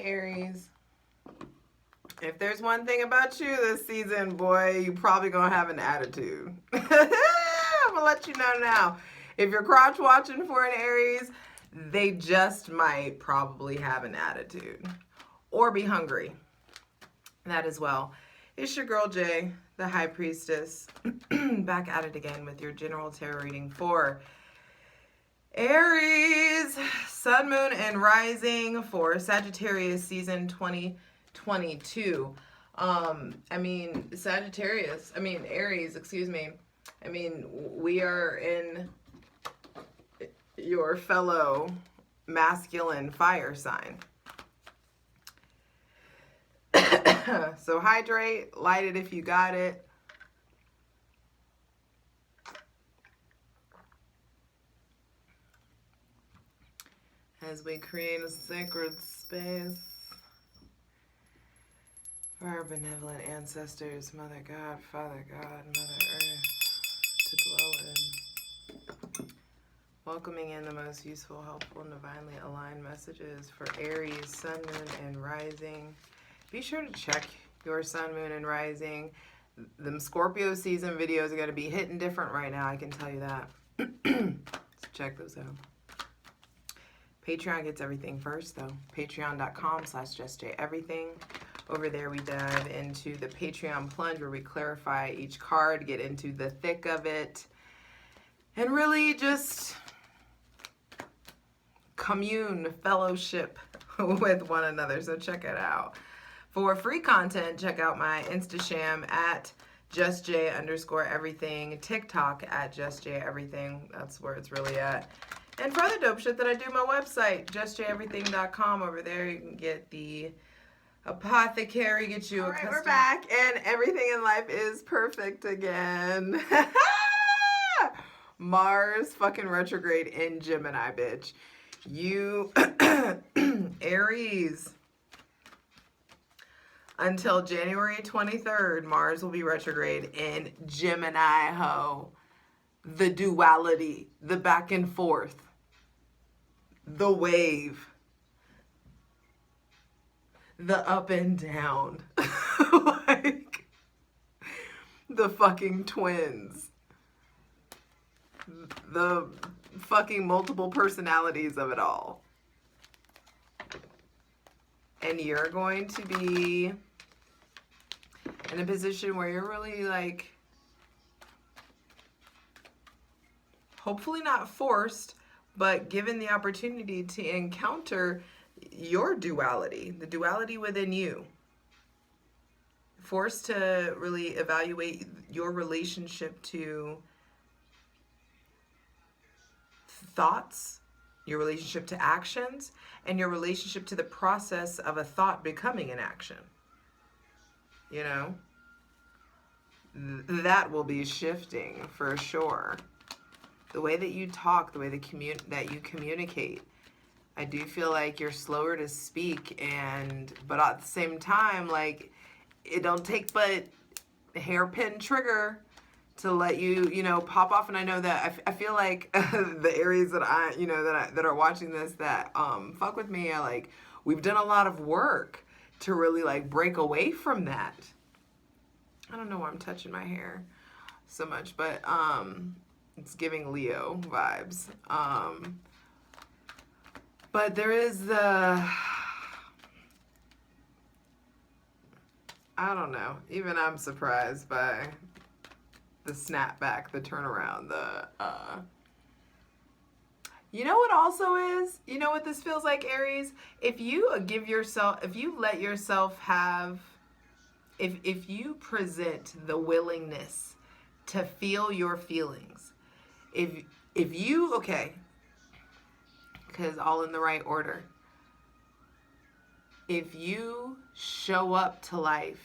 Aries. If there's one thing about you this season, boy, you probably gonna have an attitude. I'm gonna let you know now. If you're crotch watching for an Aries, they just might probably have an attitude. Or be hungry. That as well. It's your girl Jay, the High Priestess, back at it again with your general tarot reading for Aries, Sun, Moon, and Rising for Sagittarius season 2022. Aries, excuse me. We are in your fellow masculine fire sign. So hydrate, light it if you got it. As we create a sacred space for our benevolent ancestors, Mother God, Father God, Mother Earth, to dwell in. Welcoming in the most useful, helpful, and divinely aligned messages for Aries, Sun, Moon, and Rising. Be sure to check your Sun, Moon, and Rising. Them Scorpio season videos are going to be hitting different right now, I can tell you that. So check those out. Patreon gets everything first, though. Patreon.com/justjeverything. Over there, we dive into the Patreon plunge where we clarify each card, get into the thick of it, and really just commune, fellowship with one another. So check it out. For free content, check out my Instasham at justj_everything, TikTok at justjeverything. That's where it's really at. And for other dope shit that I do, my website, justjeverything.com. Over there, you can get the apothecary, get you a custom. We're back, and everything in life is perfect again. Mars fucking retrograde in Gemini, bitch. You, Aries. Until January 23rd, Mars will be retrograde in Gemini, ho. The duality, the back and forth, the wave, the up and down, like the fucking twins, the fucking multiple personalities of it all. And you're going to be in a position where you're really like, hopefully not forced, but given the opportunity to encounter your duality, the duality within you. Forced to really evaluate your relationship to thoughts, your relationship to actions, and your relationship to the process of a thought becoming an action. You know? That will be shifting for sure. The way that you talk, the way that you communicate. I do feel like you're slower to speak, but at the same time, like, it don't take but a hairpin trigger to let you, pop off. And I know that I feel like the Aries that that are watching this that fuck with me, we've done a lot of work to really like break away from that. I don't know why I'm touching my hair so much, but it's giving Leo vibes. But there is I don't know. Even I'm surprised by the snapback, the turnaround, you know what also is? You know what this feels like, Aries? If you let yourself have, if you present the willingness to feel your feelings, if you, okay, because all in the right order. If you show up to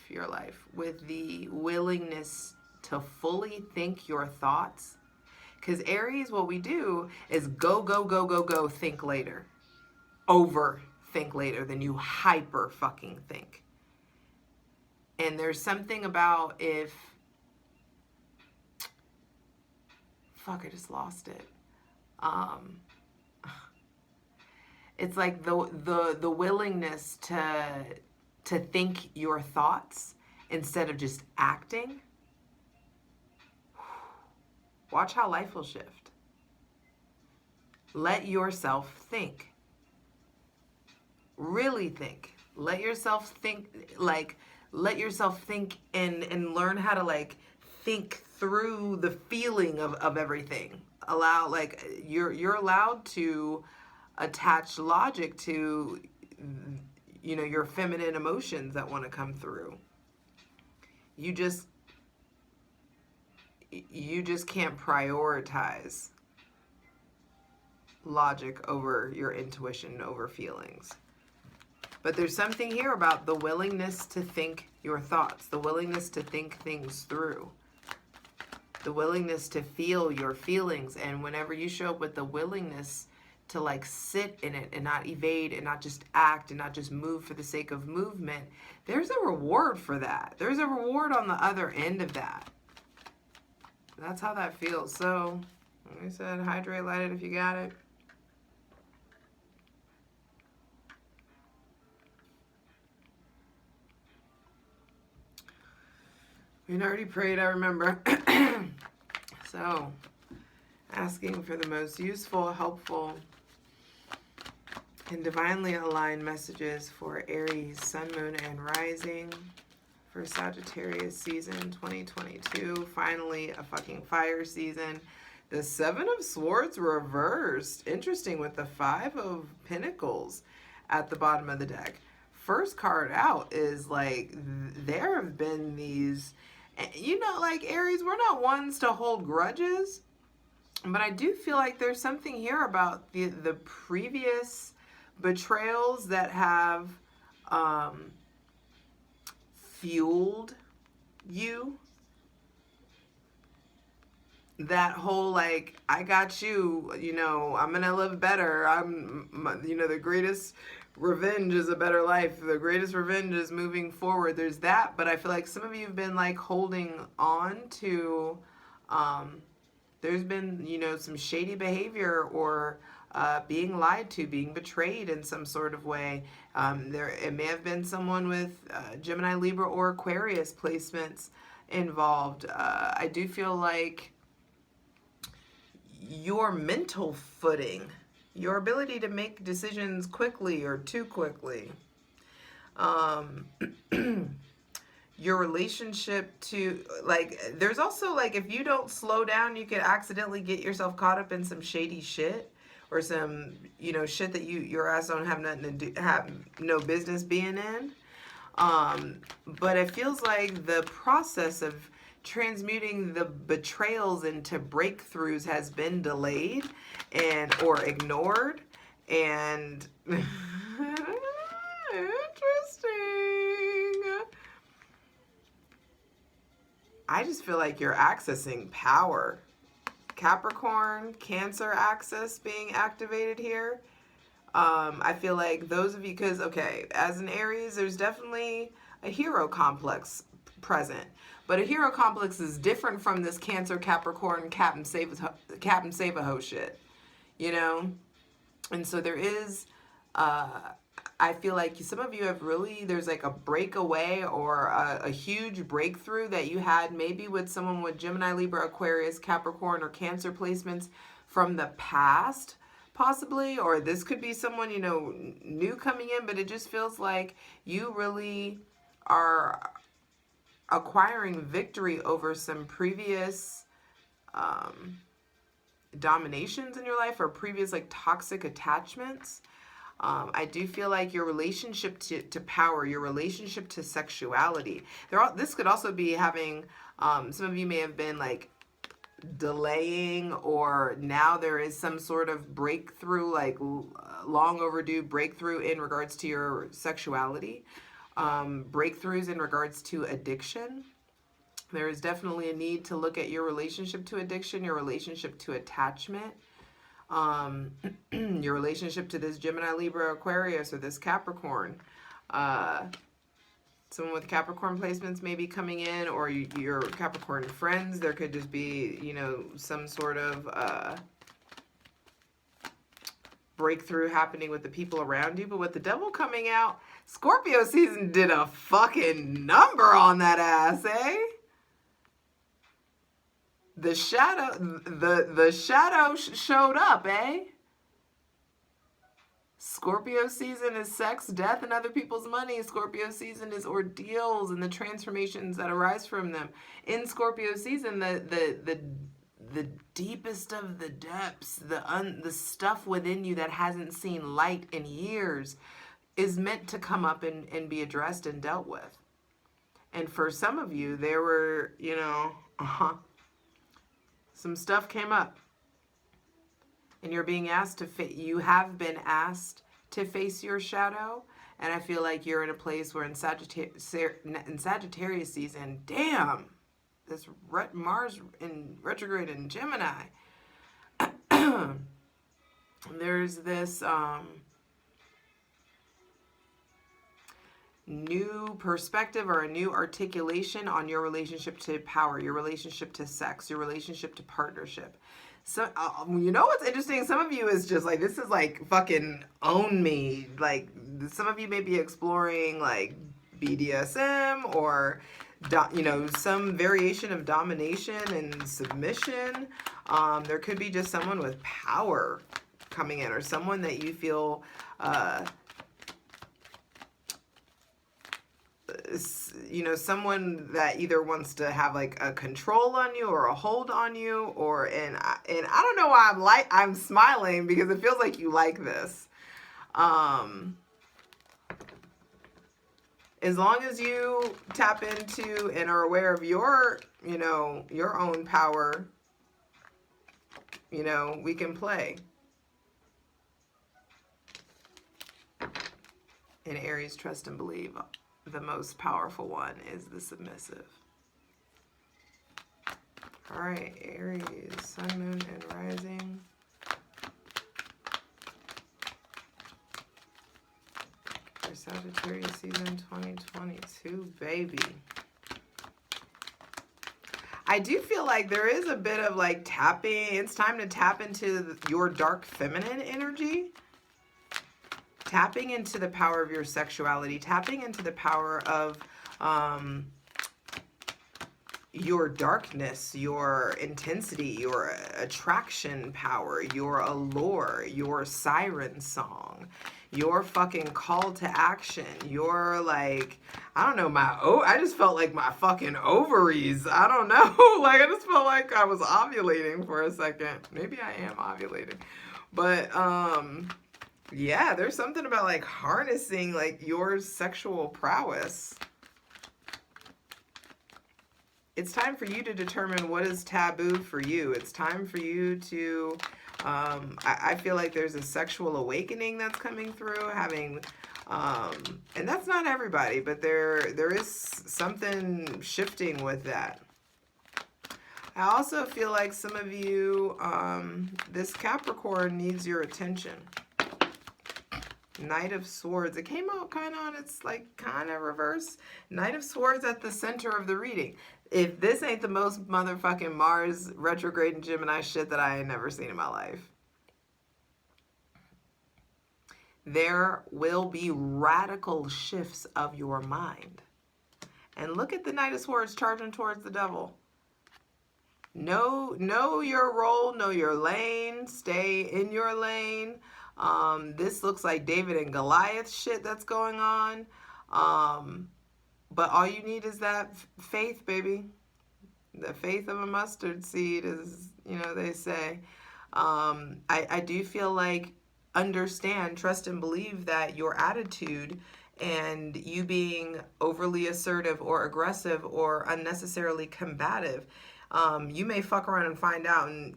your life, with the willingness to fully think your thoughts, because Aries, what we do is go, think later. Overthink later than you hyper fucking think. And there's something about I just lost it. It's like the willingness to think your thoughts instead of just acting. Watch how life will shift. Let yourself think. Really think. Let yourself think, like, let yourself think and learn how to, like, think through the feeling of everything. Allow, like, you're allowed to attach logic to, you know, your feminine emotions that want to come through. You just can't prioritize logic over your intuition, over feelings. But there's something here about the willingness to think your thoughts, the willingness to think things through, the willingness to feel your feelings. And whenever you show up with the willingness to, like, sit in it and not evade and not just act and not just move for the sake of movement, there's a reward for that. There's a reward on the other end of that. That's how that feels. So, like I said, hydrate, light it if you got it. We already prayed, I remember. So, asking for the most useful, helpful, and divinely aligned messages for Aries, Sun, Moon, and Rising for Sagittarius season 2022. Finally, a fucking fire season. The Seven of Swords reversed. Interesting, with the Five of Pentacles at the bottom of the deck. First card out is, like, there have been these, you know, like, Aries, we're not ones to hold grudges, but I do feel like there's something here about the previous betrayals that have fueled you. That whole, like, I got you, you know, I'm gonna live better. You know, the greatest revenge is a better life. The greatest revenge is moving forward. There's that, but I feel like some of you have been, like, holding on to, there's been, you know, some shady behavior or being lied to, being betrayed in some sort of way. It may have been someone with Gemini, Libra, or Aquarius placements involved. I do feel like your mental footing, your ability to make decisions quickly or too quickly, your relationship to, like, there's also, like, if you don't slow down, you could accidentally get yourself caught up in some shady shit or some, you know, shit that your ass don't have nothing to do, have no business being in. But it feels like the process of transmuting the betrayals into breakthroughs has been delayed and or ignored, and interesting. I just feel like you're accessing power. Capricorn, Cancer axis being activated here. I feel like those of you, because, okay, as an Aries, there's definitely a hero complex present. But a hero complex is different from this Cancer, Capricorn, Captain Save-A-Ho shit, you know? And so there is, I feel like some of you have really, there's like a breakaway or a huge breakthrough that you had maybe with someone with Gemini, Libra, Aquarius, Capricorn, or Cancer placements from the past, possibly. Or this could be someone, you know, new coming in, but it just feels like you really are acquiring victory over some previous dominations in your life or previous, like, toxic attachments. I do feel like your relationship to power, your relationship to sexuality. This could also be having, some of you may have been, like, delaying, or now there is some sort of breakthrough, like long overdue breakthrough in regards to your sexuality. Breakthroughs in regards to addiction. There is definitely a need to look at your relationship to addiction, your relationship to attachment, your relationship to this Gemini, Libra, Aquarius, or this Capricorn. Someone with Capricorn placements may be coming in, or your Capricorn friends. There could just be, you know, some sort of breakthrough happening with the people around you. But with the devil coming out, Scorpio season did a fucking number on that ass, eh? The shadow showed up, eh? Scorpio season is sex, death, and other people's money. Scorpio season is ordeals and the transformations that arise from them. In Scorpio season, the deepest of the depths, the stuff within you that hasn't seen light in years is meant to come up and be addressed and dealt with. And for some of you, there were, some stuff came up. And you're being asked to you have been asked to face your shadow. And I feel like you're in a place where in Sagittarius season, damn, this Mars in retrograde in Gemini, there's this new perspective or a new articulation on your relationship to power, your relationship to sex, your relationship to partnership. So, you know what's interesting? Some of you is just like, this is like fucking own me. Like, some of you may be exploring like BDSM or, some variation of domination and submission. There could be just someone with power coming in, or someone that you feel, someone that either wants to have like a control on you or a hold on you, or and I don't know why I'm smiling, because it feels like you like this. As long as you tap into and are aware of your own power, we can play. In Aries, trust and believe. The most powerful one is the submissive. All right, Aries, Sun, Moon, and Rising. For Sagittarius season 2022, baby. I do feel like there is a bit of like tapping. It's time to tap into your dark feminine energy. Tapping into the power of your sexuality, tapping into the power of your darkness, your intensity, your attraction power, your allure, your siren song, your fucking call to action, your like, I don't know, I just felt like my fucking ovaries, I don't know, like I just felt like I was ovulating for a second. Maybe I am ovulating, but yeah, there's something about like harnessing like your sexual prowess. It's time for you to determine what is taboo for you. It's time for you to, I feel like there's a sexual awakening that's coming through, having, and that's not everybody, but there is something shifting with that. I also feel like some of you, this Capricorn needs your attention. Knight of Swords. It came out kind of on its like kind of reverse. Knight of Swords at the center of the reading. If this ain't the most motherfucking Mars retrograde and Gemini shit that I ain't never seen in my life. There will be radical shifts of your mind. And look at the Knight of Swords charging towards the devil. Know your role, know your lane, stay in your lane. This looks like David and Goliath shit that's going on. But all you need is that faith, baby. The faith of a mustard seed is, they say. I do feel like understand, trust, and believe that your attitude and you being overly assertive or aggressive or unnecessarily combative, you may fuck around and find out and,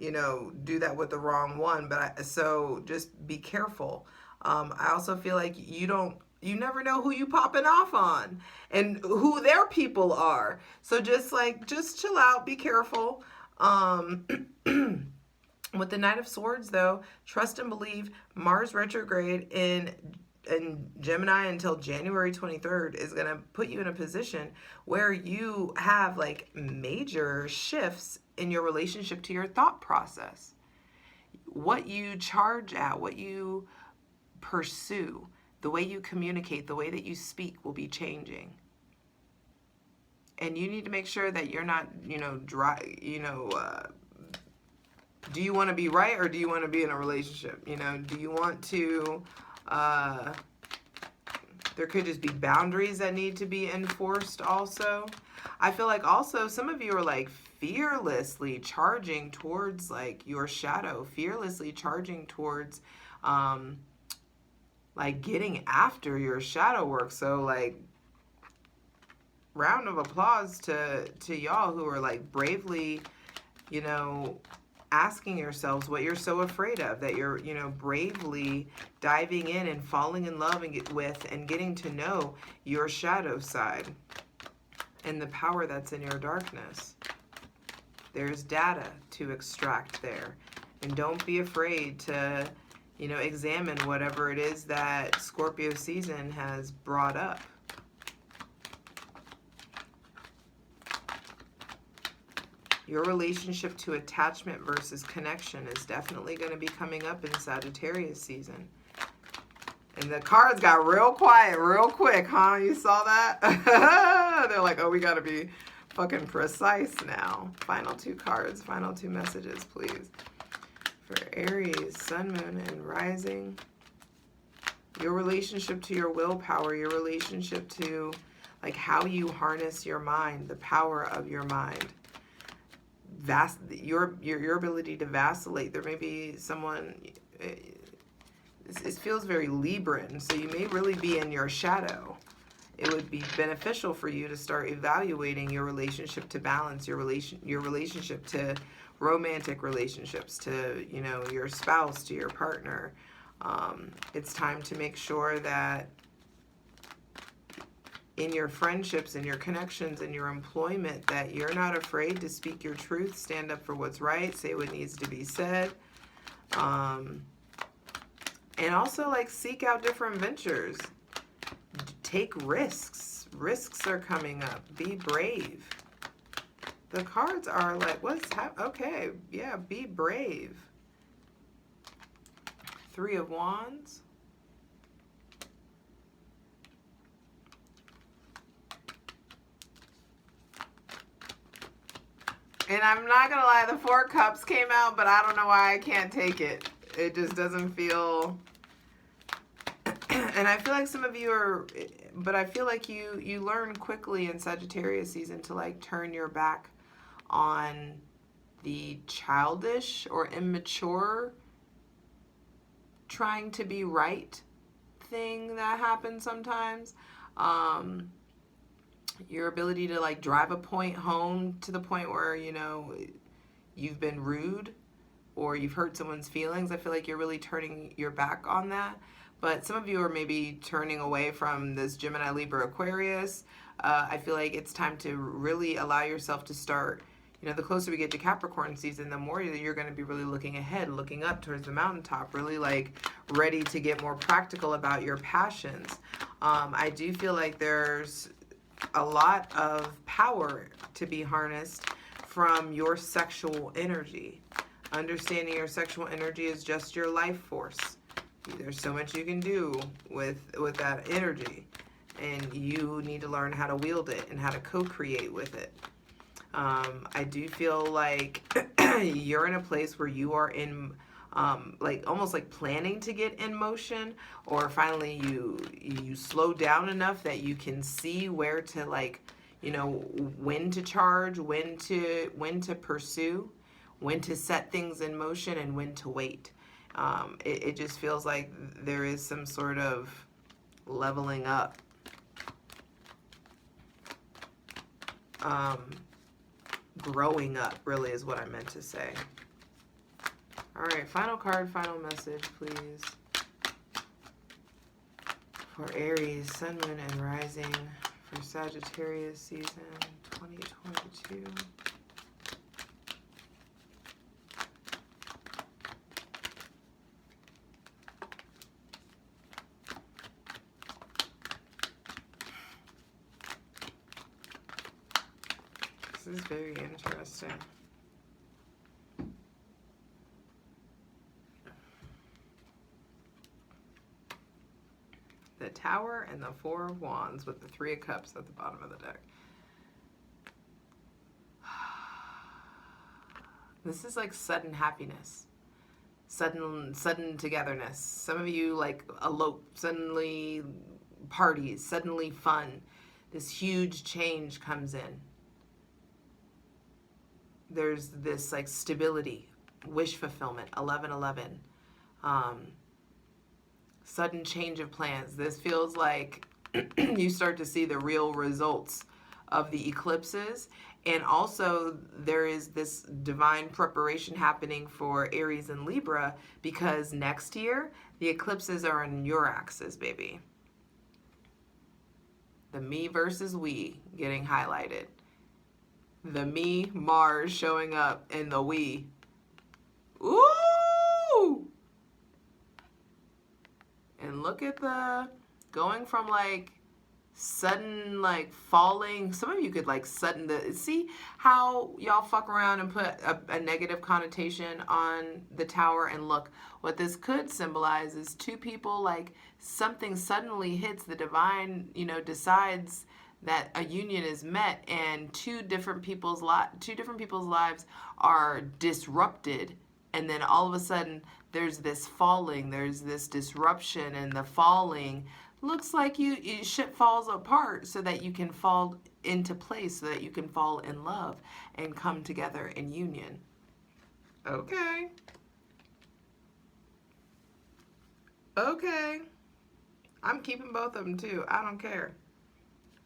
do that with the wrong one. But so just be careful. I also feel like you never know who you popping off on and who their people are. So just chill out, be careful. With the Knight of Swords though, trust and believe, Mars retrograde in Gemini until January 23rd is going to put you in a position where you have like major shifts in your relationship to your thought process. what you charge at, what you pursue, the way you communicate, the way that you speak will be changing. And you need to make sure that you're not, do you want to be right or do you want to be in a relationship? Do you want to, there could just be boundaries that need to be enforced also. I feel like also some of you are like fearlessly charging towards like your shadow, fearlessly charging towards like getting after your shadow work. So like round of applause to y'all who are like bravely, asking yourselves what you're so afraid of, that you're, bravely diving in and falling in love with and getting to know your shadow side and the power that's in your darkness. There's data to extract there. And don't be afraid to, examine whatever it is that Scorpio season has brought up. Your relationship to attachment versus connection is definitely going to be coming up in Sagittarius season. And the cards got real quiet real quick, huh? You saw that? They're like, oh, we got to be fucking precise now. Final two cards, final two messages, please. For Aries, Sun, Moon, and Rising. Your relationship to your willpower, your relationship to like how you harness your mind, the power of your mind. Your ability to vacillate. There may be someone, it feels very Libran, so you may really be in your shadow. It would be beneficial for you to start evaluating your relationship to balance, your relationship to romantic relationships, to your spouse, to your partner. It's time to make sure that in your friendships, in your connections, in your employment, that you're not afraid to speak your truth, stand up for what's right, say what needs to be said. And also like seek out different ventures. Take risks. Risks are coming up. Be brave. The cards are like, okay, yeah, be brave. 3 of Wands. And I'm not going to lie, the 4 Cups came out, but I don't know why I can't take it. It just doesn't feel... And I feel like some of you are... But I feel like you learn quickly in Sagittarius season to like turn your back on the childish or immature trying to be right thing that happens sometimes. Your ability to like drive a point home to the point where, you've been rude or you've hurt someone's feelings. I feel like you're really turning your back on that. But some of you are maybe turning away from this Gemini, Libra, Aquarius. I feel like it's time to really allow yourself to start, the closer we get to Capricorn season, the more you're going to be really looking ahead, looking up towards the mountaintop, really like ready to get more practical about your passions. I do feel like there's a lot of power to be harnessed from your sexual energy. Understanding your sexual energy is just your life force. There's so much you can do with that energy, and you need to learn how to wield it and how to co-create with it. I do feel like you're in a place where you are in like almost like planning to get in motion, or finally you slow down enough that you can see where to like, when to charge, when to pursue, when to set things in motion, and when to wait. It just feels like there is some sort of leveling up. Growing up really is what I meant to say. All right, final card, final message, please. For Aries, Sun, Moon, and Rising for Sagittarius season 2022. This is very interesting. Tower and the Four of Wands with the Three of Cups at the bottom of the deck. This is like sudden happiness. Sudden togetherness. Some of you like elope, suddenly parties, suddenly fun. This huge change comes in. There's this like stability, wish fulfillment, 1111. Sudden change of plans. This feels like you start to see the real results of the eclipses. And also there is this divine preparation happening for Aries and Libra, because next year the eclipses are in your axis, baby. The me versus we getting highlighted. The me, Mars, showing up in the we. Ooh! And look at the going from like sudden like falling. Some of you could like sudden see how y'all fuck around and put a negative connotation on the Tower, and look what this could symbolize is two people, like something suddenly hits the divine, you know, decides that a union is met, and two different people's lives are disrupted, and then all of a sudden there's this falling, there's this disruption, and the falling looks like shit falls apart so that you can fall into place, so that you can fall in love and come together in union. Okay. Okay. I'm keeping both of them too. I don't care.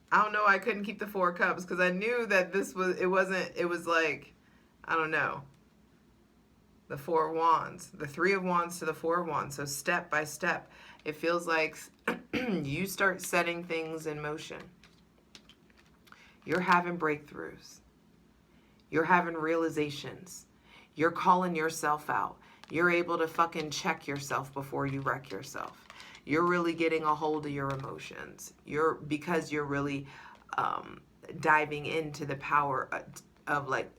I don't know. I couldn't keep the Four of Cups because I knew that it was like, I don't know. The Four of Wands, the Three of Wands to the Four of Wands. So step by step, it feels like you start setting things in motion. You're having breakthroughs. You're having realizations. You're calling yourself out. You're able to fucking check yourself before you wreck yourself. You're really getting a hold of your emotions. Because you're really diving into the power of like,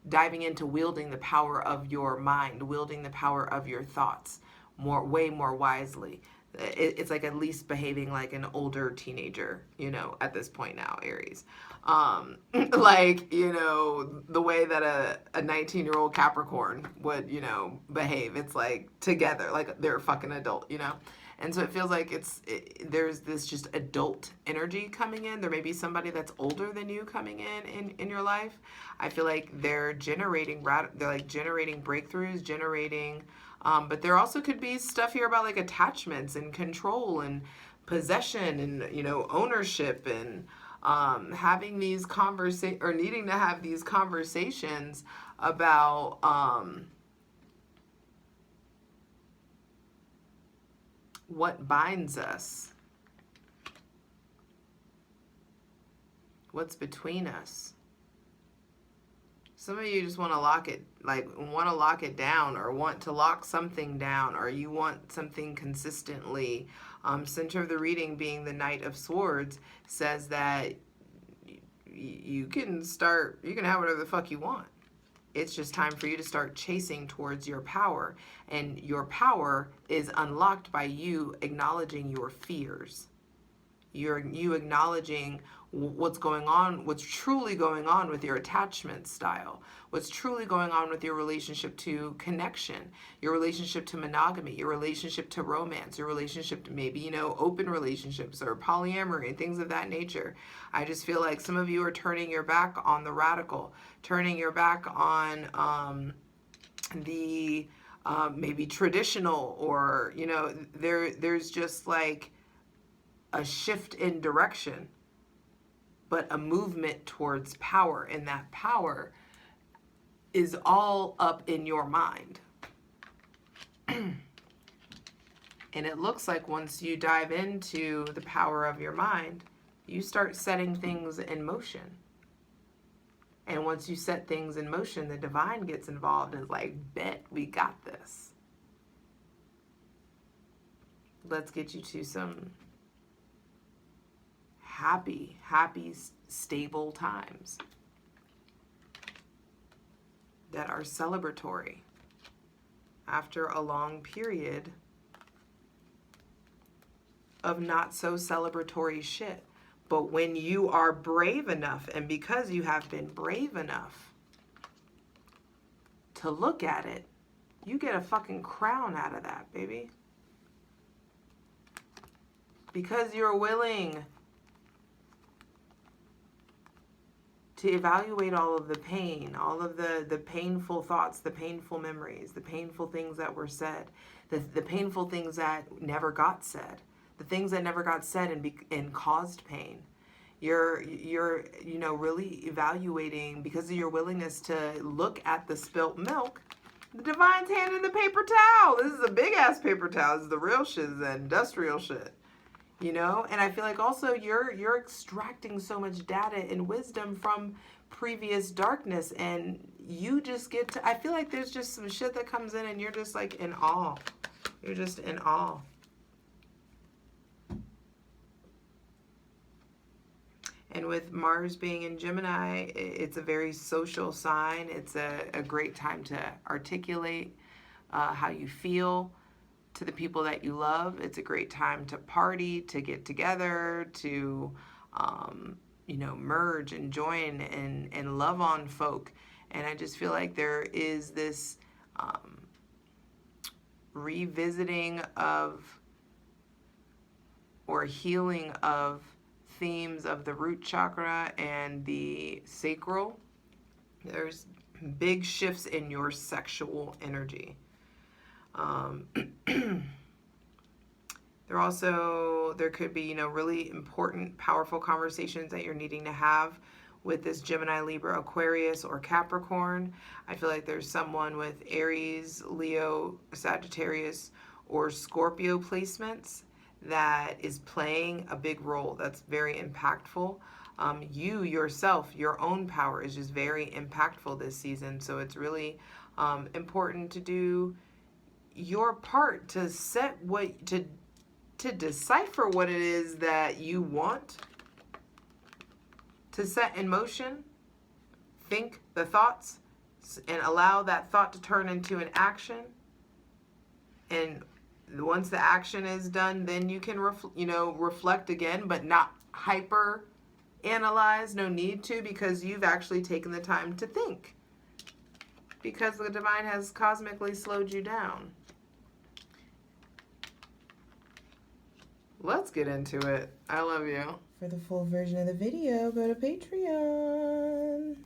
diving into wielding the power of your mind, wielding the power of your thoughts way more wisely. It's like at least behaving like an older teenager, you know, at this point now, Aries. Like, you know, the way that a 19-year-old Capricorn would, you know, behave. It's like together, like they're a fucking adult, you know? And so it feels like there's this just adult energy coming in. There may be somebody that's older than you coming in your life. I feel like they're generating breakthroughs, but there also could be stuff here about like attachments and control and possession and, you know, ownership and having these needing to have these conversations about what binds us, what's between us. Some of you just want to lock it down, or want to lock something down, or you want something consistently. Center of the reading being the Knight of Swords says that you can have whatever the fuck you want. It's just time for you to start chasing towards your power. And your power is unlocked by you acknowledging your fears. You acknowledging what's going on, what's truly going on with your attachment style, what's truly going on with your relationship to connection, your relationship to monogamy, your relationship to romance, your relationship to maybe, you know, open relationships or polyamory and things of that nature. I just feel like some of you are turning your back on the radical, turning your back on the maybe traditional, or, you know, there's just like a shift in direction, but a movement towards power, and that power is all up in your mind. And it looks like once you dive into the power of your mind, you start setting things in motion. And once you set things in motion, the divine gets involved and is like, bet we got this. Let's get you to some happy, stable times that are celebratory after a long period of not so celebratory shit. But when you are brave enough, and because you have been brave enough to look at it, you get a fucking crown out of that, baby. Because you're willing to evaluate all of the pain, all of the painful thoughts, the painful memories, the painful things that were said, the painful things that never got said, the things that never got said and caused pain. You're you know, really evaluating, because of your willingness to look at the spilt milk. The divine's hand in the paper towel. This is a big ass paper towel. This is the real shit. This is the industrial shit. You know, and I feel like also you're extracting so much data and wisdom from previous darkness, and you just get to, I feel like there's just some shit that comes in and you're just like in awe. You're just in awe. And with Mars being in Gemini, it's a very social sign. It's a great time to articulate how you feel to the people that you love. It's a great time to party, to get together, to, you know, merge and join and love on folk. And I just feel like there is this revisiting of or healing of themes of the root chakra and the sacral. There's big shifts in your sexual energy. There could be, you know, really important, powerful conversations that you're needing to have with this Gemini, Libra, Aquarius, or Capricorn. I feel like there's someone with Aries, Leo, Sagittarius, or Scorpio placements that is playing a big role that's very impactful. You yourself, your own power is just very impactful this season. So it's really important to do your part to set what, to decipher what it is that you want to set in motion. Think the thoughts and allow that thought to turn into an action. And once the action is done, then you can reflect again, but not hyper analyze. No need to, because you've actually taken the time to think, because the divine has cosmically slowed you down. Let's get into it. I love you. For the full version of the video, go to Patreon.